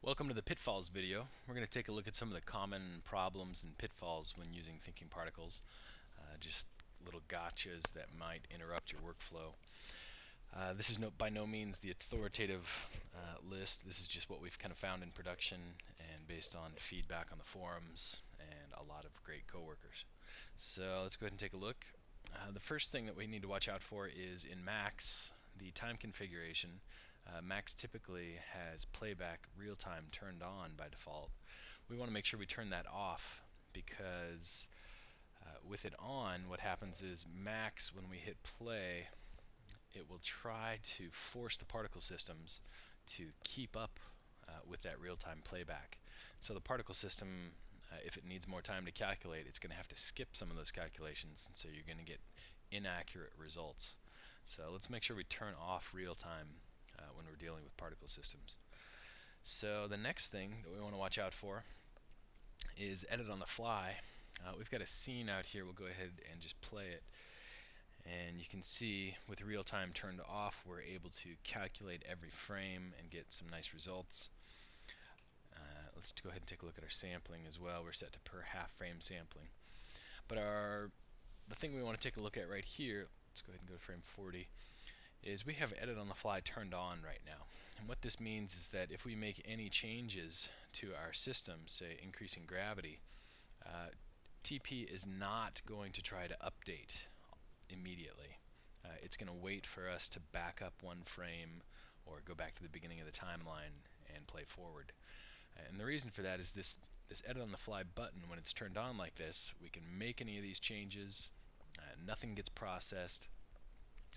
Welcome to the Pitfalls video. We're going to take a look at some of the common problems and pitfalls when using thinking particles. Just little gotchas that might interrupt your workflow. This is by no means the authoritative list. This is just what we've kind of found in production and based on feedback on the forums and a lot of great coworkers. So let's go ahead and take a look. The first thing that we need to watch out for is in Max, the time configuration. Max typically has playback real-time turned on by default. We want to make sure we turn that off because with it on, what happens is Max, when we hit play, it will try to force the particle systems to keep up with that real-time playback. So the particle system, if it needs more time to calculate, it's going to have to skip some of those calculations, and so you're going to get inaccurate results. So let's make sure we turn off real-time when we're dealing with particle systems. So the next thing that we want to watch out for is edit on the fly. We've got a scene out here. We'll go ahead and just play it. And you can see with real time turned off, we're able to calculate every frame and get some nice results. Let's go ahead and take a look at our sampling as well. We're set to per half frame sampling. But the thing we want to take a look at right here, let's go ahead and go to frame 40, is we have edit on the fly turned on right now. And what this means is that if we make any changes to our system, say increasing gravity, TP is not going to try to update immediately. It's going to wait for us to back up one frame or go back to the beginning of the timeline and play forward. And the reason for that is this edit on the fly button, when it's turned on like this, we can make any of these changes, nothing gets processed.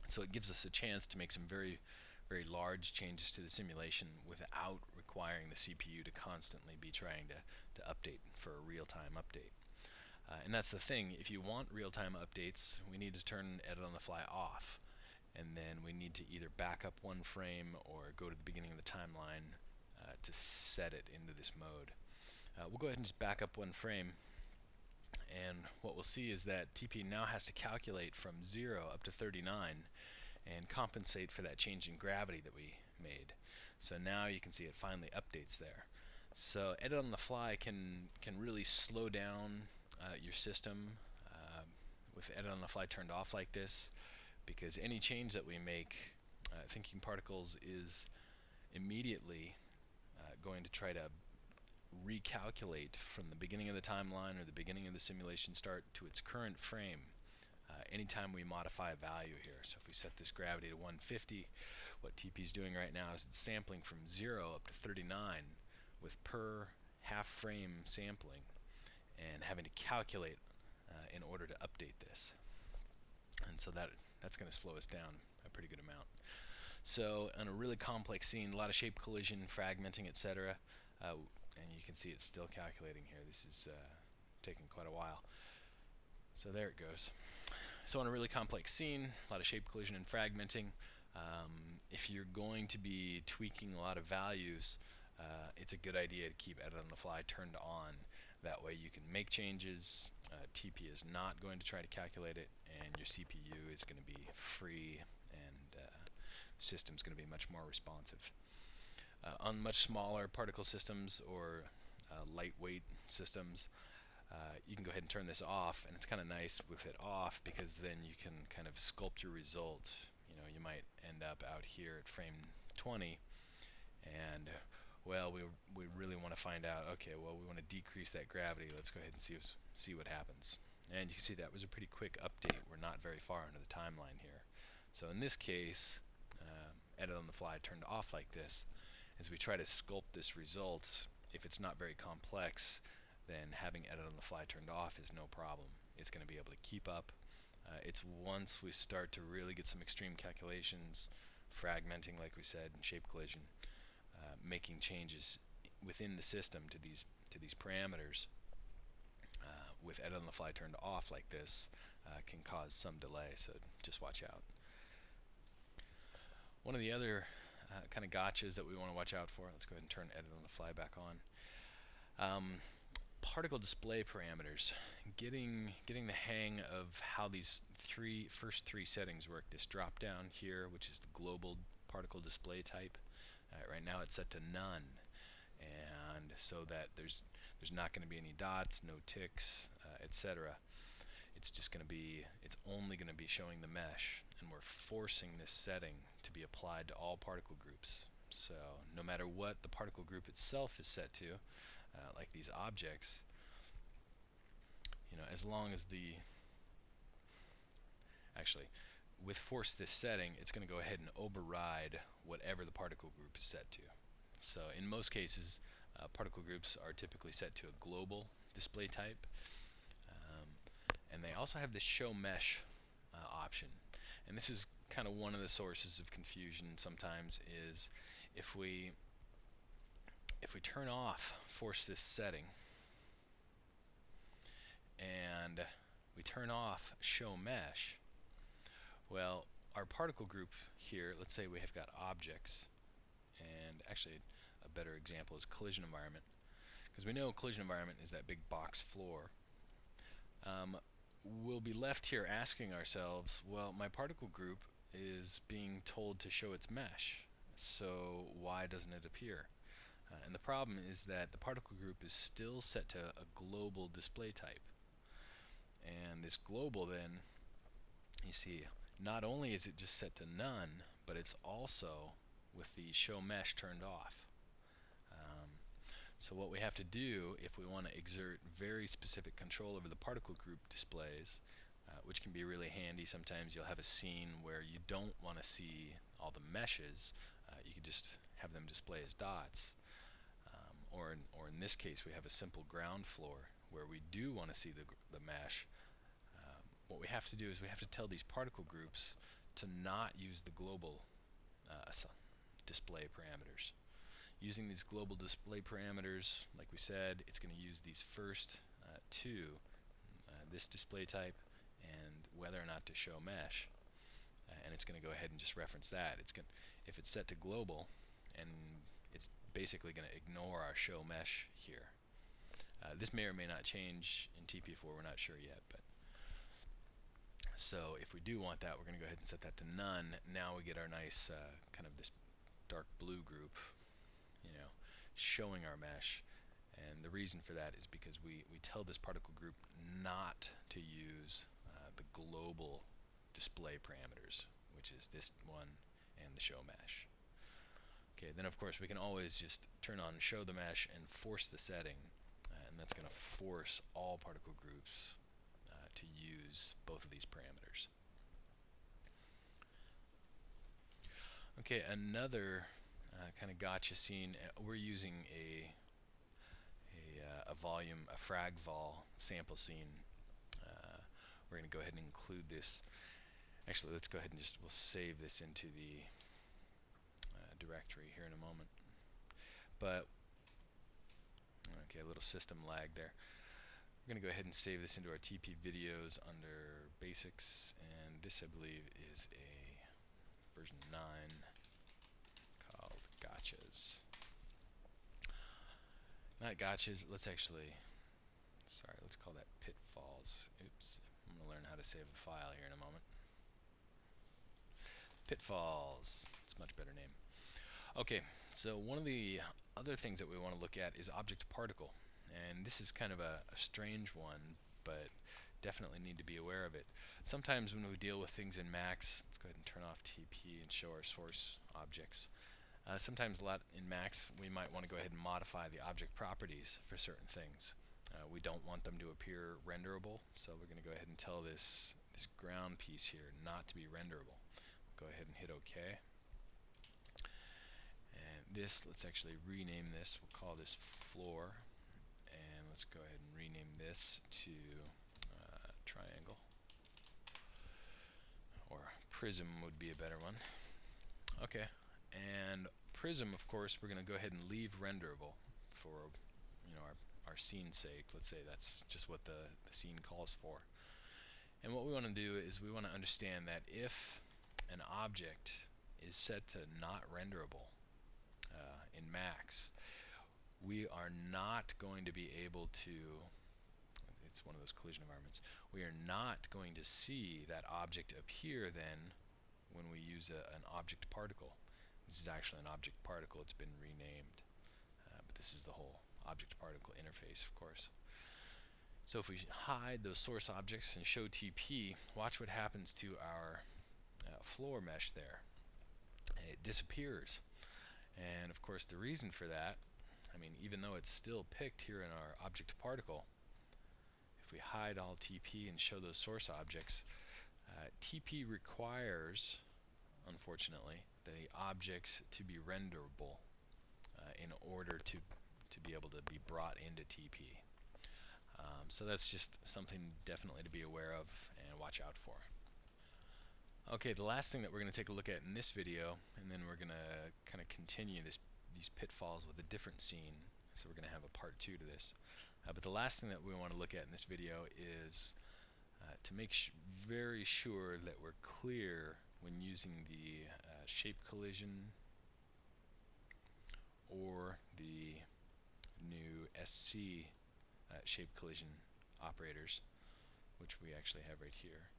So it gives us a chance to make some very, very large changes to the simulation without requiring the CPU to constantly be trying to update for a real-time update. And that's the thing, if you want real-time updates, we need to turn edit on the fly off. And then we need to either back up one frame or go to the beginning of the timeline to set it into this mode. We'll go ahead and just back up one frame. And what we'll see is that TP now has to calculate from 0 up to 39 and compensate for that change in gravity that we made. So now you can see it finally updates there. So edit on the fly can really slow down your system with edit on the fly turned off like this, because any change that we make, thinking particles is immediately going to try to recalculate from the beginning of the timeline or the beginning of the simulation start to its current frame anytime we modify a value here. So if we set this gravity to 150, what TP is doing right now is it's sampling from 0 up to 39 with per half frame sampling and having to calculate in order to update this. And so that's going to slow us down a pretty good amount. So on a really complex scene, a lot of shape collision, fragmenting, etc. And you can see it's still calculating here. This is taking quite a while. So there it goes. So on a really complex scene, a lot of shape collision and fragmenting. If you're going to be tweaking a lot of values, it's a good idea to keep edit on the fly turned on. That way you can make changes, TP is not going to try to calculate it, and your CPU is going to be free, and system's going to be much more responsive. On much smaller particle systems or lightweight systems, you can go ahead and turn this off, and it's kind of nice with it off because then you can kind of sculpt your result. You might end up out here at frame 20, and well, we really want to find out, okay, well, we want to decrease that gravity. Let's go ahead and see what happens. And you can see that was a pretty quick update. We're not very far into the timeline here. So in this case, edit on the fly turned off like this. As we try to sculpt this result, if it's not very complex, then having edit on the fly turned off is no problem. It's going to be able to keep up. It's once we start to really get some extreme calculations, fragmenting like we said, and shape collision, making changes within the system to these parameters with edit on the fly turned off like this can cause some delay, so just watch out. One of the other kind of gotchas that we want to watch out for, let's go ahead and turn edit on the fly back on. Particle display parameters, getting the hang of how these first three settings work. This drop down here, which is the global particle display type, right now it's set to none. and so that there's not going to be any dots, no ticks, etc. It's just going to be, it's only going to be showing the mesh, and we're forcing this setting to be applied to all particle groups. So no matter what the particle group itself is set to, like these objects, as long as actually, with force this setting, it's going to go ahead and override whatever the particle group is set to. So in most cases, particle groups are typically set to a global display type, and they also have this show mesh option. And this is kind of one of the sources of confusion sometimes, is if we turn off force this setting and we turn off show mesh, well, our particle group here, let's say we have got objects, and actually a better example is collision environment, because we know collision environment is that big box floor. We'll be left here asking ourselves, well, my particle group is being told to show its mesh, so why doesn't it appear? And the problem is that the particle group is still set to a global display type. And this global then, you see, not only is it just set to none, but it's also with the show mesh turned off. So what we have to do if we want to exert very specific control over the particle group displays, which can be really handy. Sometimes you'll have a scene where you don't want to see all the meshes. You can just have them display as dots. Or in this case, we have a simple ground floor where we do want to see the mesh. What we have to do is we have to tell these particle groups to not use the global display parameters. Using these global display parameters, like we said, it's going to use these first two, this display type and whether or not to show mesh. And it's going to go ahead and just reference that. If it's set to global, and it's basically going to ignore our show mesh here. This may or may not change in TP4, we're not sure yet, but so if we do want that, we're going to go ahead and set that to none. Now we get our nice kind of this dark blue group, showing our mesh. And the reason for that is because we tell this particle group not to use the global display parameters, which is this one and the show mesh. Okay, then of course we can always just turn on show the mesh and force the setting, and that's going to force all particle groups to use both of these parameters. Okay, another kind of gotcha scene. We're using a volume, a frag vol sample scene. We're going to go ahead and include this. Actually, let's go ahead and we'll save this into the directory here in a moment. But okay, a little system lag there. We're going to go ahead and save this into our TP videos under basics, and this I believe is a version 9 called gotchas. Not gotchas, let's call that pitfalls. Oops, I'm going to learn how to save a file here in a moment. Pitfalls, it's a much better name. Okay, so one of the other things that we want to look at is object particle. And this is kind of a strange one, but definitely need to be aware of it. Sometimes when we deal with things in Max, let's go ahead and turn off TP and show our source objects. Sometimes a lot in Max we might want to go ahead and modify the object properties for certain things. We don't want them to appear renderable, so we're going to go ahead and tell this ground piece here not to be renderable. Go ahead and hit OK. And this, let's actually rename this. We'll call this floor. And let's go ahead and rename this to triangle. Or prism would be a better one. Okay. And prism, of course, we're going to go ahead and leave renderable for our scene sake. Let's say that's just what the scene calls for. And what we want to do is we want to understand that if an object is set to not renderable in Max, we are not going to be able to, it's one of those collision environments, we are not going to see that object appear then when we use an object particle. This is actually an object particle, it's been renamed, but this this is the whole object-particle interface, of course. So if we hide those source objects and show TP, watch what happens to our floor mesh there. It disappears. And of course the reason for that, I mean, even though it's still picked here in our object-particle, if we hide all TP and show those source objects, TP requires, unfortunately, the objects to be renderable in order to be able to be brought into TP. So that's just something definitely to be aware of and watch out for. Okay, the last thing that we're going to take a look at in this video, and then we're going to kind of continue these pitfalls with a different scene. So we're going to have a part 2 to this. But the last thing that we want to look at in this video is to make very sure that we're clear when using the shape collision or the new SC shape collision operators, which we actually have right here.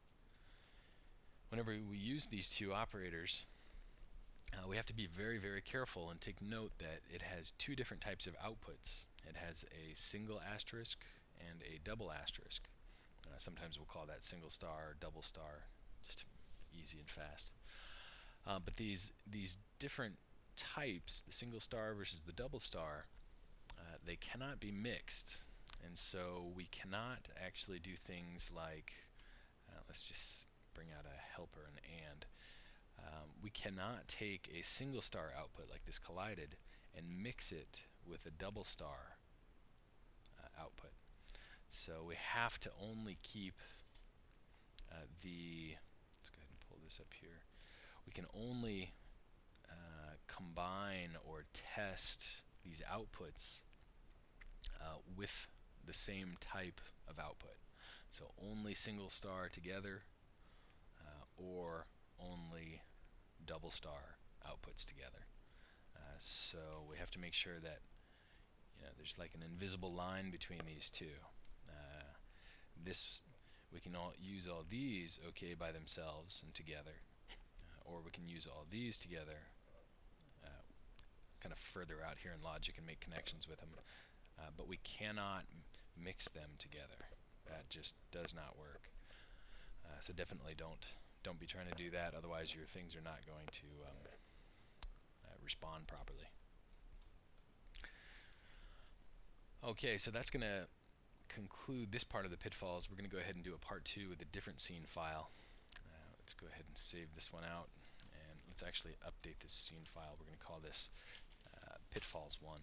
Whenever we use these two operators, we have to be very, very careful and take note that it has two different types of outputs. It has a single asterisk and a double asterisk. Sometimes we'll call that single star, double star, just easy and fast. But these different types, the single star versus the double star, they cannot be mixed. And so we cannot actually do things like, let's just bring out a helper, an and. We cannot take a single star output like this collided and mix it with a double star output. So we have to only keep let's go ahead and pull this up here. We can only combine or test these outputs with the same type of output. So only single star together or only double star outputs together. So we have to make sure that there's like an invisible line between these two. We can use all these okay by themselves and together, or we can use all these together kind of further out here in logic and make connections with them, but we cannot mix them together. That just does not work. So definitely don't be trying to do that, otherwise your things are not going to respond properly. Okay, so that's going to conclude this part of the pitfalls. We're going to go ahead and do a part 2 with a different scene file. Let's go ahead and save this one out, and let's actually update this scene file. We're going to call this Pitfalls 1.